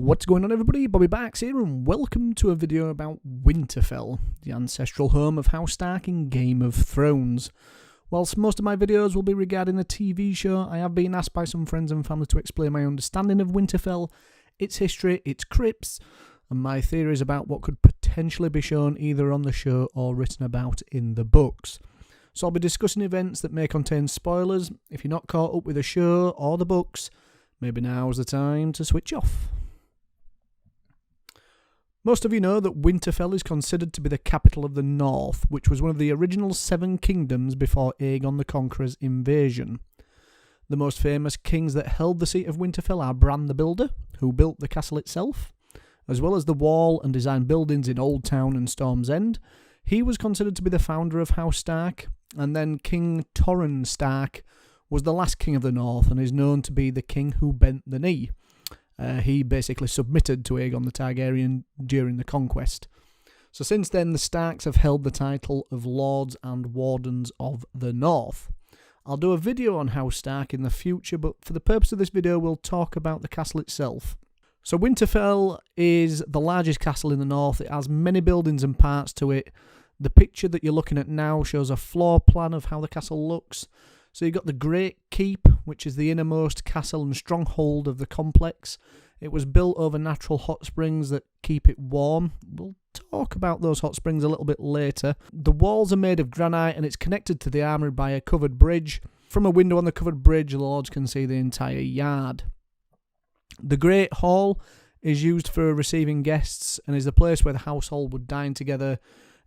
What's going on, everybody? Bobbybarks here, and welcome to a video about Winterfell, the ancestral home of House Stark in Game of Thrones. Whilst most of my videos will be regarding the TV show, I have been asked by some friends and family to explain my understanding of Winterfell, its history, its crypts, and my theories about what could potentially be shown either on the show or written about in the books. So I'll be discussing events that may contain spoilers. If you're not caught up with the show or the books, maybe now's the time to switch off. Most of you know that Winterfell is considered to be the capital of the North, which was one of the original 7 kingdoms before Aegon the Conqueror's invasion. The most famous kings that held the seat of Winterfell are Bran the Builder, who built the castle itself, as well as the wall and designed buildings in Old Town and Storm's End. He was considered to be the founder of House Stark, and then King Torrhen Stark was the last king of the North and is known to be the king who bent the knee. He basically submitted to Aegon the Targaryen during the conquest. So since then, the Starks have held the title of Lords and Wardens of the North. I'll do a video on House Stark in the future, but for the purpose of this video, we'll talk about the castle itself. So Winterfell is the largest castle in the North. It has many buildings and parts to it. The picture that you're looking at now shows a floor plan of how the castle looks. So you've got the Great Keep, which is the innermost castle and stronghold of the complex. It was built over natural hot springs that keep it warm. We'll talk about those hot springs a little bit later. The walls are made of granite and it's connected to the armoury by a covered bridge. From a window on the covered bridge, the lords can see the entire yard. The Great Hall is used for receiving guests and is the place where the household would dine together,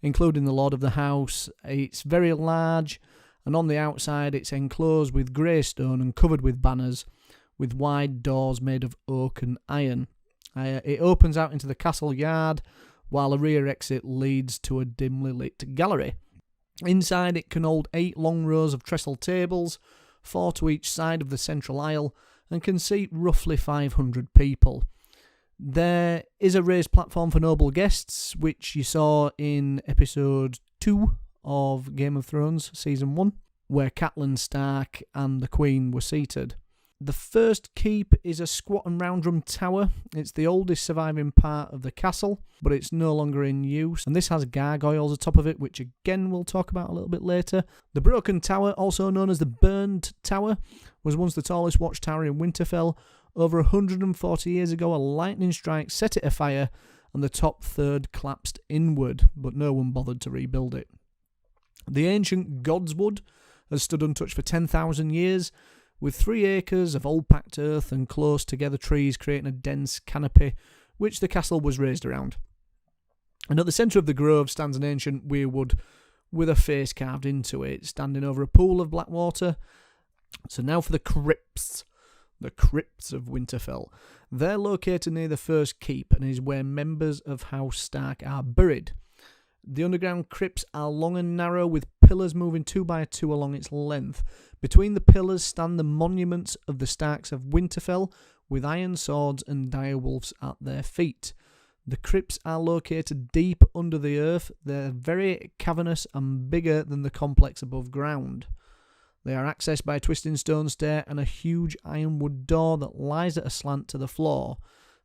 including the Lord of the House. It's very large, and on the outside it's enclosed with grey stone and covered with banners, with wide doors made of oak and iron. It opens out into the castle yard, while a rear exit leads to a dimly lit gallery. Inside it can hold 8 long rows of trestle tables, 4 to each side of the central aisle, and can seat roughly 500 people. There is a raised platform for noble guests, which you saw in episode 2 of Game of Thrones Season 1, where Catelyn Stark and the Queen were seated. The first keep is a squat and round room tower. It's the oldest surviving part of the castle, but it's no longer in use, and this has gargoyles atop of it, which again we'll talk about a little bit later. The Broken Tower, also known as the Burned Tower, was once the tallest watchtower in Winterfell. Over 140 years ago, a lightning strike set it afire, and the top third collapsed inward, but no one bothered to rebuild it. The ancient Godswood has stood untouched for 10,000 years, with 3 acres of old packed earth and close together trees creating a dense canopy, which the castle was raised around. And at the centre of the grove stands an ancient weirwood with a face carved into it, standing over a pool of black water. So now for the crypts. The crypts of Winterfell. They're located near the first keep and is where members of House Stark are buried. The underground crypts are long and narrow, with pillars moving 2 by 2 along its length. Between the pillars stand the monuments of the Starks of Winterfell, with iron swords and direwolves at their feet. The crypts are located deep under the earth. They're very cavernous and bigger than the complex above ground. They are accessed by a twisting stone stair and a huge ironwood door that lies at a slant to the floor.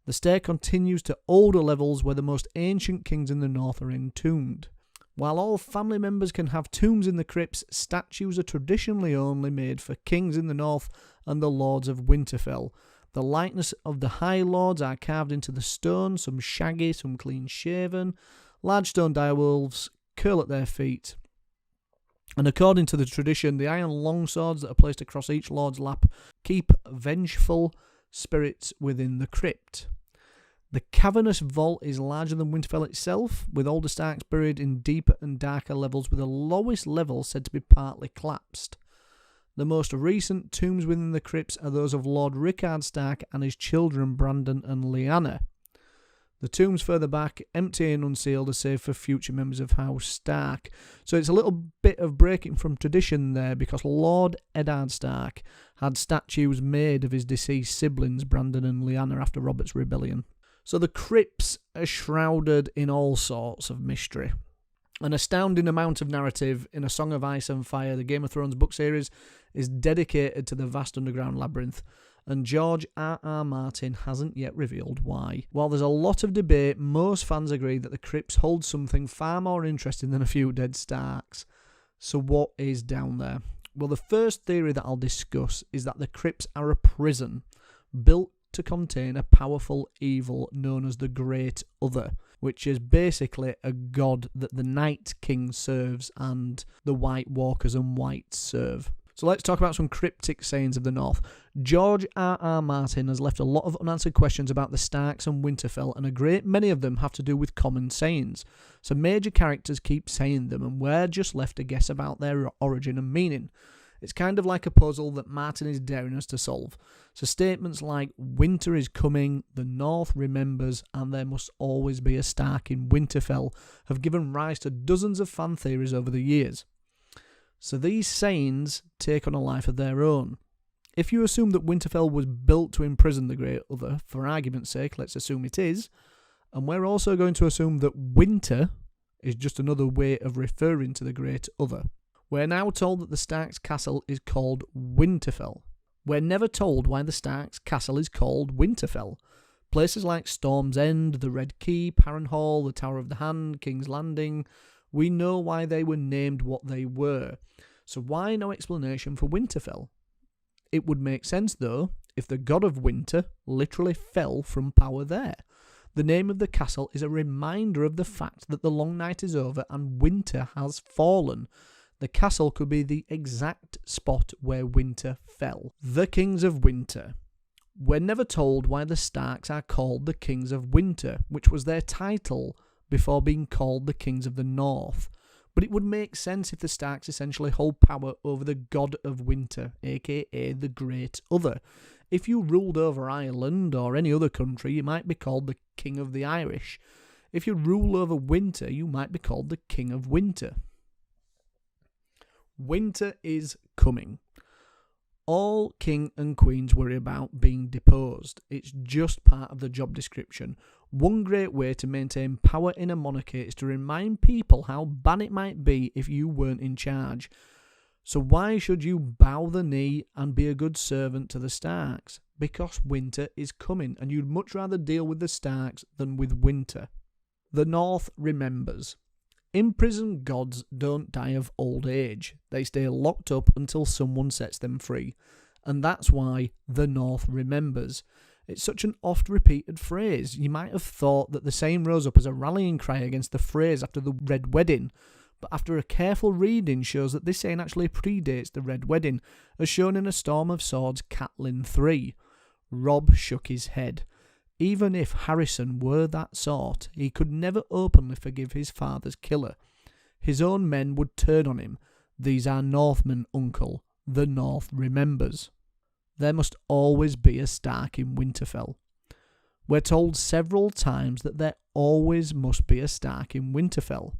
The stair continues to older levels where the most ancient kings in the north are entombed. While all family members can have tombs in the crypts, statues are traditionally only made for kings in the north and the lords of Winterfell. The likeness of the High Lords are carved into the stone, some shaggy, some clean-shaven. Large stone direwolves curl at their feet. And according to the tradition, the iron longswords that are placed across each lord's lap keep vengeful spirits within the crypt. The cavernous vault is larger than Winterfell itself, with older Starks buried in deeper and darker levels, with the lowest level said to be partly collapsed. The most recent tombs within the crypts are those of Lord Rickard Stark and his children Brandon and Lyanna. The tombs further back, empty and unsealed, are saved for future members of House Stark. So it's a little bit of breaking from tradition there, because Lord Eddard Stark had statues made of his deceased siblings Brandon and Lyanna after Robert's rebellion. So the crypts are shrouded in all sorts of mystery. An astounding amount of narrative in A Song of Ice and Fire, the Game of Thrones book series, is dedicated to the vast underground labyrinth. and George R.R. Martin hasn't yet revealed why. While there's a lot of debate, most fans agree that the crypts hold something far more interesting than a few dead Starks. So what is down there? Well, the first theory that I'll discuss is that the crypts are a prison built to contain a powerful evil known as the Great Other, which is basically a god that the Night King serves and the White Walkers and Whites serve. So let's talk about some cryptic sayings of the North. George R.R. Martin has left a lot of unanswered questions about the Starks and Winterfell, and a great many of them have to do with common sayings. So major characters keep saying them, and we're just left to guess about their origin and meaning. It's kind of like a puzzle that Martin is daring us to solve. So statements like, winter is coming, the North remembers, and there must always be a Stark in Winterfell have given rise to dozens of fan theories over the years. So these sayings take on a life of their own. If you assume that Winterfell was built to imprison the Great Other, for argument's sake, let's assume it is, and we're also going to assume that winter is just another way of referring to the Great Other. We're now told that the Stark's castle is called Winterfell. We're never told why the Stark's castle is called Winterfell. Places like Storm's End, the Red Keep, Harrenhal, the Tower of the Hand, King's Landing, we know why they were named what they were. So why no explanation for Winterfell? It would make sense, though, if the god of winter literally fell from power there. The name of the castle is a reminder of the fact that the long night is over and winter has fallen. The castle could be the exact spot where winter fell. The Kings of Winter. We're never told why the Starks are called the Kings of Winter, which was their title before being called the Kings of the North. But it would make sense if the Starks essentially hold power over the God of Winter, aka the Great Other. If you ruled over Ireland or any other country, you might be called the King of the Irish. If you rule over winter, you might be called the King of Winter. Winter is coming. All king and queens worry about being deposed. It's just part of the job description. One great way to maintain power in a monarchy is to remind people how bad it might be if you weren't in charge. So why should you bow the knee and be a good servant to the Starks? Because winter is coming, and you'd much rather deal with the Starks than with winter. The North remembers. Imprisoned gods don't die of old age. They stay locked up until someone sets them free. And that's why the North remembers. It's such an oft-repeated phrase. You might have thought that the saying rose up as a rallying cry against the phrase after the Red Wedding, but after a careful reading shows that this saying actually predates the Red Wedding, as shown in A Storm of Swords Catelyn 3. Robb shook his head. Even if Harrison were that sort, he could never openly forgive his father's killer. His own men would turn on him. These are Northmen, uncle. The North remembers. There must always be a Stark in Winterfell. We're told several times that there always must be a Stark in Winterfell.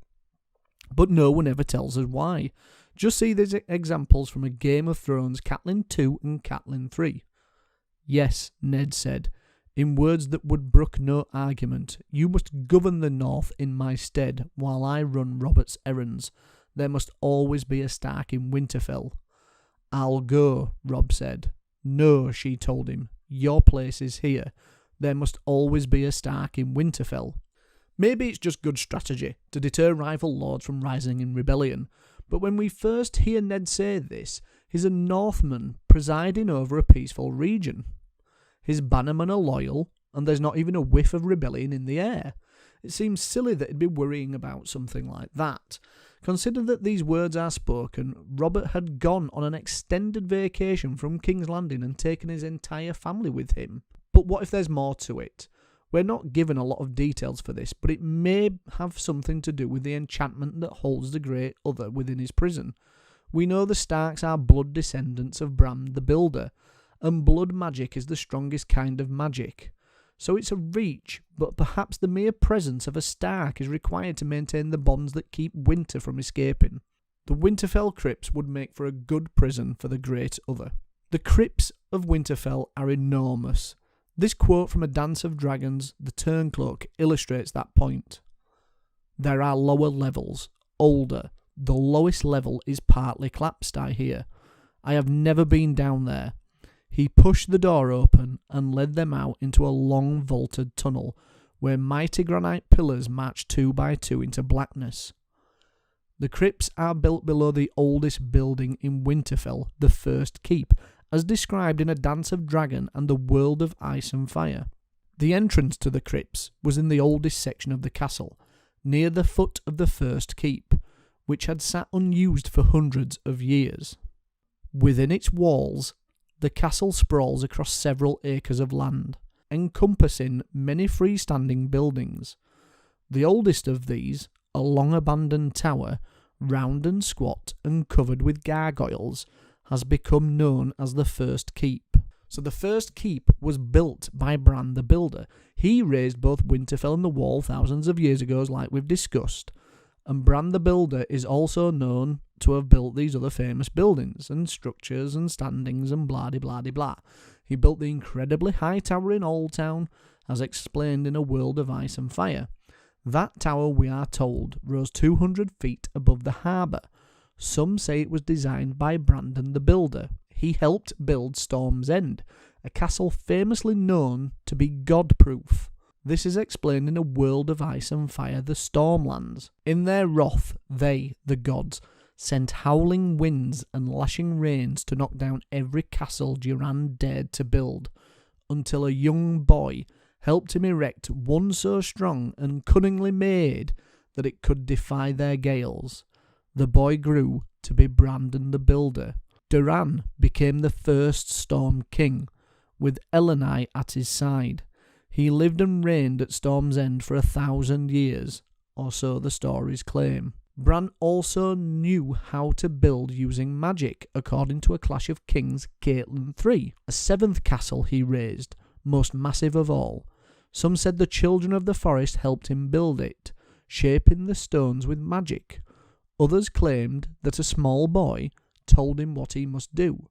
But no one ever tells us why. Just see these examples from a Game of Thrones Catelyn 2 and Catelyn 3. Yes, Ned said, in words that would brook no argument, you must govern the North in my stead while I run Robert's errands. There must always be a Stark in Winterfell. I'll go, Robb said. No, she told him. Your place is here. There must always be a Stark in Winterfell. Maybe it's just good strategy to deter rival lords from rising in rebellion, but when we first hear Ned say this, he's a Northman presiding over a peaceful region. His bannermen are loyal, and there's not even a whiff of rebellion in the air. It seems silly that he'd be worrying about something like that. Consider that these words are spoken. Robert had gone on an extended vacation from King's Landing and taken his entire family with him. But what if there's more to it? We're not given a lot of details for this, but it may have something to do with the enchantment that holds the Great Other within his prison. We know the Starks are blood descendants of Bran the Builder, and blood magic is the strongest kind of magic. So it's a reach, but perhaps the mere presence of a Stark is required to maintain the bonds that keep winter from escaping. The Winterfell crypts would make for a good prison for the Great Other. The crypts of Winterfell are enormous. This quote from A Dance of Dragons, The Turncloak, illustrates that point. There are lower levels, older. The lowest level is partly collapsed, I hear. I have never been down there. He pushed the door open and led them out into a long vaulted tunnel where mighty granite pillars marched 2 by 2 into blackness. The crypts are built below the oldest building in Winterfell, the First Keep, as described in A Dance of Dragon and The World of Ice and Fire. The entrance to the crypts was in the oldest section of the castle, near the foot of the First Keep, which had sat unused for hundreds of years. Within its walls, the castle sprawls across several acres of land, encompassing many freestanding buildings. The oldest of these, a long-abandoned tower, round and squat and covered with gargoyles, has become known as the First Keep. So the First Keep was built by Bran the Builder. He raised both Winterfell and the Wall thousands of years ago, like we've discussed. And Bran the Builder is also known to have built these other famous buildings and structures and standings and blah-de-blah-de-blah. He built the incredibly high tower in Old Town, as explained in A World of Ice and Fire. That tower, we are told, rose 200 feet above the harbour. Some say it was designed by Brandon the Builder. He helped build Storm's End, a castle famously known to be god-proof. This is explained in A World of Ice and Fire, the Stormlands. In their wrath, they, the gods, sent howling winds and lashing rains to knock down every castle Duran dared to build, until a young boy helped him erect one so strong and cunningly made that it could defy their gales. The boy grew to be Brandon the Builder. Duran became the first Storm King, with Elenai at his side. He lived and reigned at Storm's End for 1,000 years, or so the stories claim. Bran also knew how to build using magic, according to A Clash of Kings Catelyn 3, a 7th castle he raised, most massive of all. Some said the children of the forest helped him build it, shaping the stones with magic. Others claimed that a small boy told him what he must do,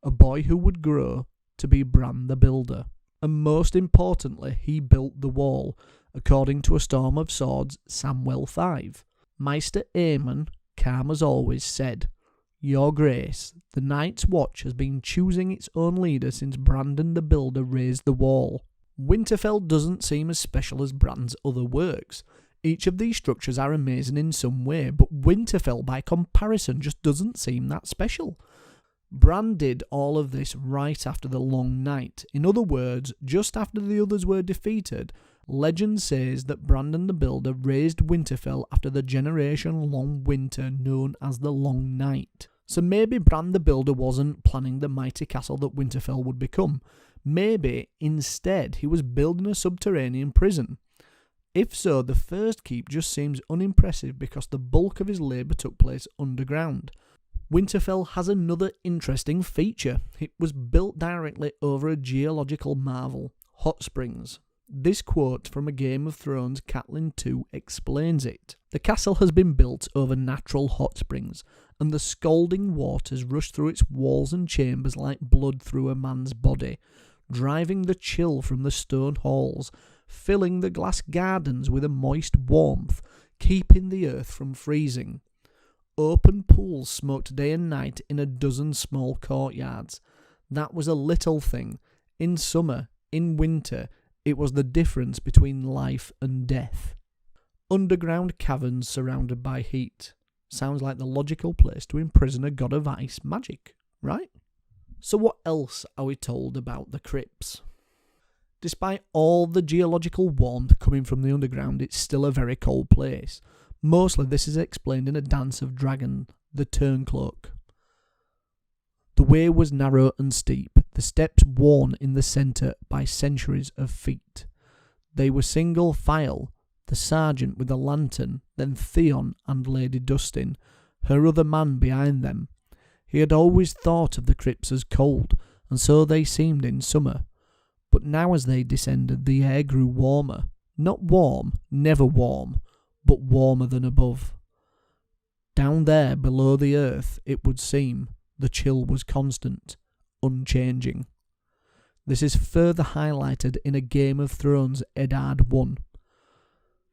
a boy who would grow to be Bran the Builder. And most importantly, he built the wall, according to A Storm of Swords, Samwell 5. Maester Aemon, calm as always, said, "Your Grace, the Night's Watch has been choosing its own leader since Brandon the Builder raised the wall." Winterfell doesn't seem as special as Bran's other works. Each of these structures are amazing in some way, but Winterfell, by comparison, just doesn't seem that special. Bran did all of this right after the Long Night. In other words, just after the others were defeated. Legend says that Brandon the Builder raised Winterfell after the generation-long winter known as the Long Night. So maybe Bran the Builder wasn't planning the mighty castle that Winterfell would become. Maybe, instead, he was building a subterranean prison. If so, the First Keep just seems unimpressive because the bulk of his labour took place underground. Winterfell has another interesting feature. It was built directly over a geological marvel, hot springs. This quote from A Game of Thrones Catelyn 2 explains it. The castle has been built over natural hot springs, and the scalding waters rush through its walls and chambers like blood through a man's body, driving the chill from the stone halls, filling the glass gardens with a moist warmth, keeping the earth from freezing. Open pools smoked day and night in a dozen small courtyards. That was a little thing. In summer, in winter, it was the difference between life and death. Underground caverns surrounded by heat. Sounds like the logical place to imprison a god of ice magic, right? So what else are we told about the crypts? Despite all the geological warmth coming from the underground, it's still a very cold place. Mostly this is explained in A Dance of Dragon, the Turncloak. The way was narrow and steep, the steps worn in the centre by centuries of feet. They were single file, the sergeant with a lantern, then Theon and Lady Dustin, her other man behind them. He had always thought of the crypts as cold, and so they seemed in summer. But now as they descended, the air grew warmer. Not warm, never warm, but warmer than above. Down there, below the earth, it would seem, the chill was constant, unchanging. This is further highlighted in A Game of Thrones Eddard 1.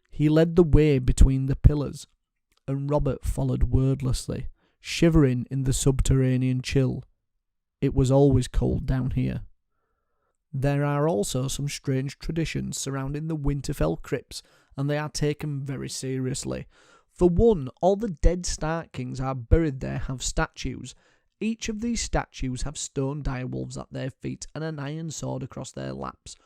He led the way between the pillars, and Robert followed wordlessly, shivering in the subterranean chill. It was always cold down here. There are also some strange traditions surrounding the Winterfell crypts, and they are taken very seriously. For one, all the dead Stark kings are buried there have statues. Each of these statues have stone direwolves at their feet and an iron sword across their laps.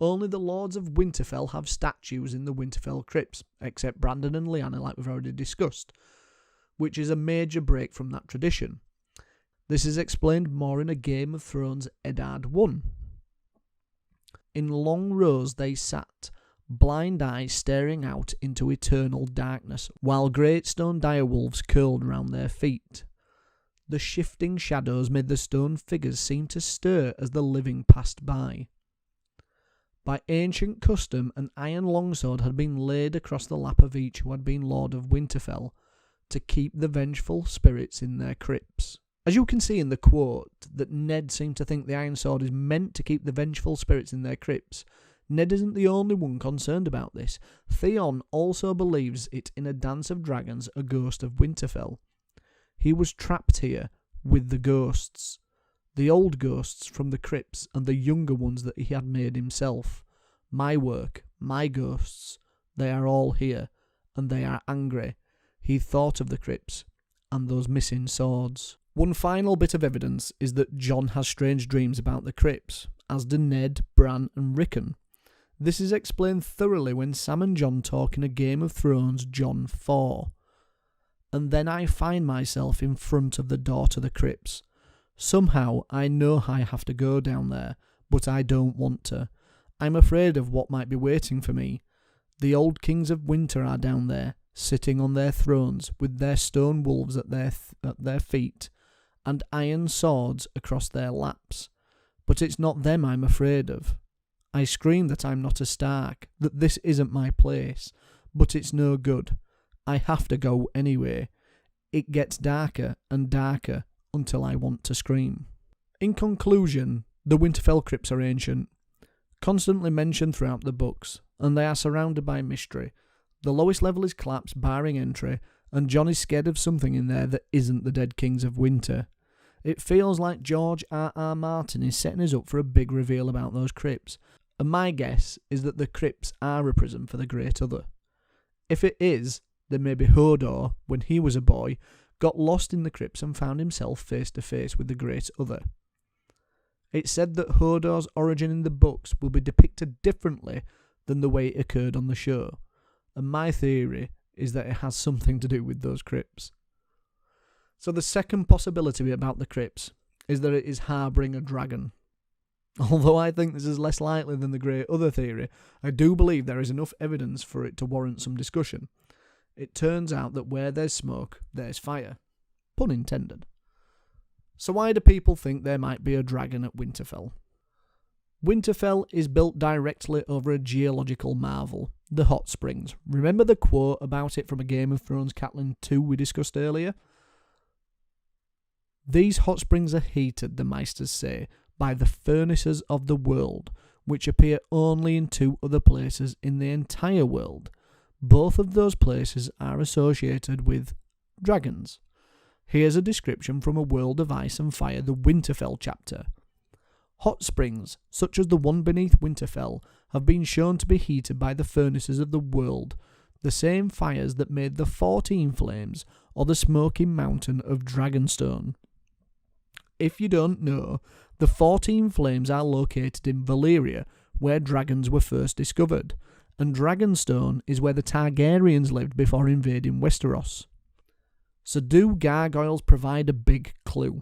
Only the Lords of Winterfell have statues in the Winterfell crypts, except Brandon and Lyanna, like we've already discussed, which is a major break from that tradition. This is explained more in a Game of Thrones Eddard 1. In long rows they sat, blind eyes staring out into eternal darkness, while great stone direwolves curled round their feet. The shifting shadows made the stone figures seem to stir as the living passed by. By ancient custom, an iron longsword had been laid across the lap of each who had been Lord of Winterfell, to keep the vengeful spirits in their crypts. As you can see in the quote, that Ned seemed to think the iron sword is meant to keep the vengeful spirits in their crypts. Ned isn't the only one concerned about this. Theon also believes it in A Dance of Dragons, A Ghost of Winterfell. He was trapped here with the ghosts. The old ghosts from the crypts and the younger ones that he had made himself. My work, my ghosts, they are all here, and they are angry. He thought of the crypts and those missing swords. One final bit of evidence is that Jon has strange dreams about the crypts, as do Ned, Bran and Rickon. This is explained thoroughly when Sam and Jon talk in A Game of Thrones Jon 4. And then I find myself in front of the door to the crypts. Somehow I know I have to go down there, but I don't want to. I'm afraid of what might be waiting for me. The old kings of winter are down there, sitting on their thrones with their stone wolves at their feet, and iron swords across their laps. But it's not them I'm afraid of. I scream that I'm not a Stark, that this isn't my place, but it's no good. I have to go anyway. It gets darker and darker until I want to scream. In conclusion, the Winterfell crypts are ancient, constantly mentioned throughout the books, and they are surrounded by mystery. The lowest level is collapsed, barring entry, and Jon is scared of something in there that isn't the dead kings of winter. It feels like George R.R. Martin is setting us up for a big reveal about those crypts, and my guess is that the crypts are a prison for the Great Other. If it is, then maybe Hodor, when he was a boy, got lost in the crypts and found himself face to face with the Great Other. It's said that Hodor's origin in the books will be depicted differently than the way it occurred on the show, and my theory is that it has something to do with those crypts. So the second possibility about the crypts is that it is harbouring a dragon. Although I think this is less likely than the Great Other theory, I do believe there is enough evidence for it to warrant some discussion. It turns out that where there's smoke, there's fire. Pun intended. So why do people think there might be a dragon at Winterfell? Winterfell is built directly over a geological marvel, the hot springs. Remember the quote about it from A Game of Thrones Catelyn 2 we discussed earlier? These hot springs are heated, the Maesters say, by the furnaces of the world, which appear only in 2 other places in the entire world. Both of those places are associated with dragons. Here's a description from A World of Ice and Fire, the Winterfell chapter. Hot springs, such as the one beneath Winterfell, have been shown to be heated by the furnaces of the world, the same fires that made the 14 flames, or the smoking mountain of Dragonstone. If you don't know, the 14 flames are located in Valyria, where dragons were first discovered, and Dragonstone is where the Targaryens lived before invading Westeros. So do gargoyles provide a big clue?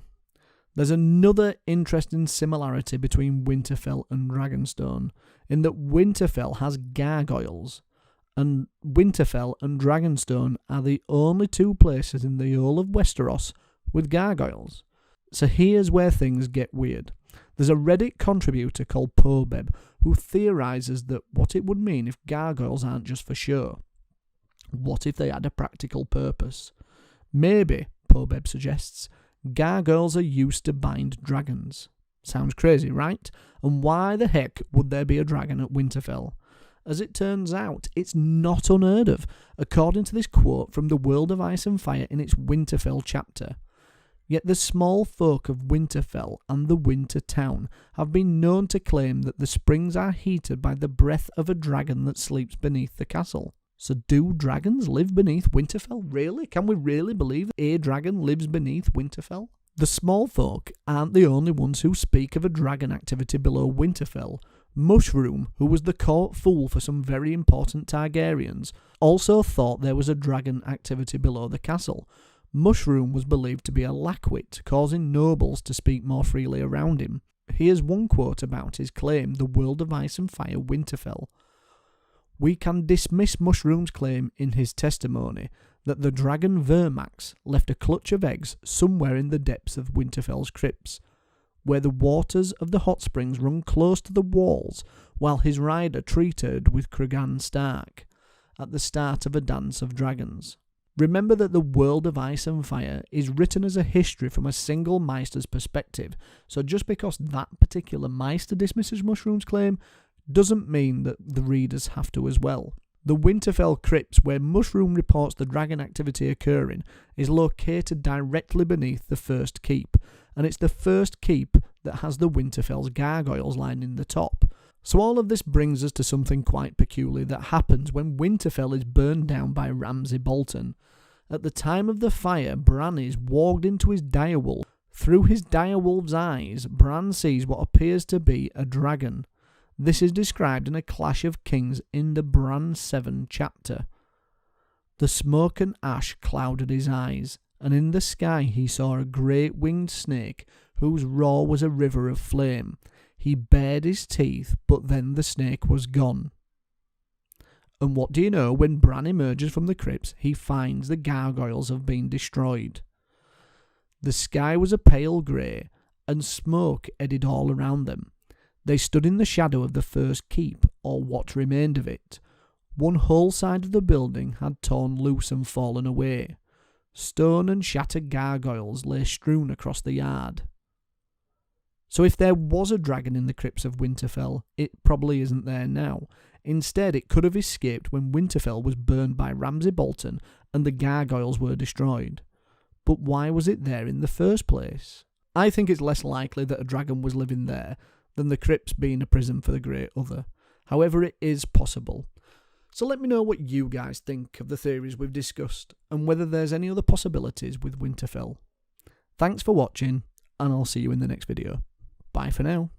There's another interesting similarity between Winterfell and Dragonstone, in that Winterfell has gargoyles, and Winterfell and Dragonstone are the only 2 places in the whole of Westeros with gargoyles. So here's where things get weird. There's a Reddit contributor called Pobeb who theorises that what it would mean if gargoyles aren't just for show. What if they had a practical purpose? Maybe, Pobeb suggests, gargoyles are used to bind dragons. Sounds crazy, right? And why the heck would there be a dragon at Winterfell? As it turns out, it's not unheard of, according to this quote from The World of Ice and Fire in its Winterfell chapter. Yet the small folk of Winterfell and the Winter Town have been known to claim that the springs are heated by the breath of a dragon that sleeps beneath the castle. So do dragons live beneath Winterfell? Really? Can we really believe a dragon lives beneath Winterfell? The small folk aren't the only ones who speak of a dragon activity below Winterfell. Mushroom, who was the court fool for some very important Targaryens, also thought there was a dragon activity below the castle. Mushroom was believed to be a lackwit, causing nobles to speak more freely around him. Here's one quote about his claim, The World of Ice and Fire, Winterfell. We can dismiss Mushroom's claim in his testimony that the dragon Vermax left a clutch of eggs somewhere in the depths of Winterfell's crypts, where the waters of the hot springs run close to the walls, while his rider treated with Cregan Stark at the start of a dance of dragons. Remember that the World of Ice and Fire is written as a history from a single Meister's perspective, so just because that particular Meister dismisses Mushroom's claim doesn't mean that the readers have to as well. The Winterfell crypts, where Mushroom reports the dragon activity occurring, is located directly beneath the first keep, and it's the first keep that has the Winterfell's gargoyles lining the top. So all of this brings us to something quite peculiar that happens when Winterfell is burned down by Ramsay Bolton. At the time of the fire, Bran is walked into his direwolf. Through his direwolf's eyes, Bran sees what appears to be a dragon. This is described in A Clash of Kings in the Bran 7 chapter. The smoke and ash clouded his eyes, and in the sky he saw a great winged snake whose roar was a river of flame. He bared his teeth, but then the snake was gone. And what do you know, when Bran emerges from the crypts, he finds the gargoyles have been destroyed. The sky was a pale grey, and smoke eddied all around them. They stood in the shadow of the first keep, or what remained of it. One whole side of the building had torn loose and fallen away. Stone and shattered gargoyles lay strewn across the yard. So if there was a dragon in the crypts of Winterfell, it probably isn't there now. Instead, it could have escaped when Winterfell was burned by Ramsay Bolton and the gargoyles were destroyed. But why was it there in the first place? I think it's less likely that a dragon was living there than the crypts being a prison for the Great Other. However, it is possible. So let me know what you guys think of the theories we've discussed and whether there's any other possibilities with Winterfell. Thanks for watching, and I'll see you in the next video. Bye for now.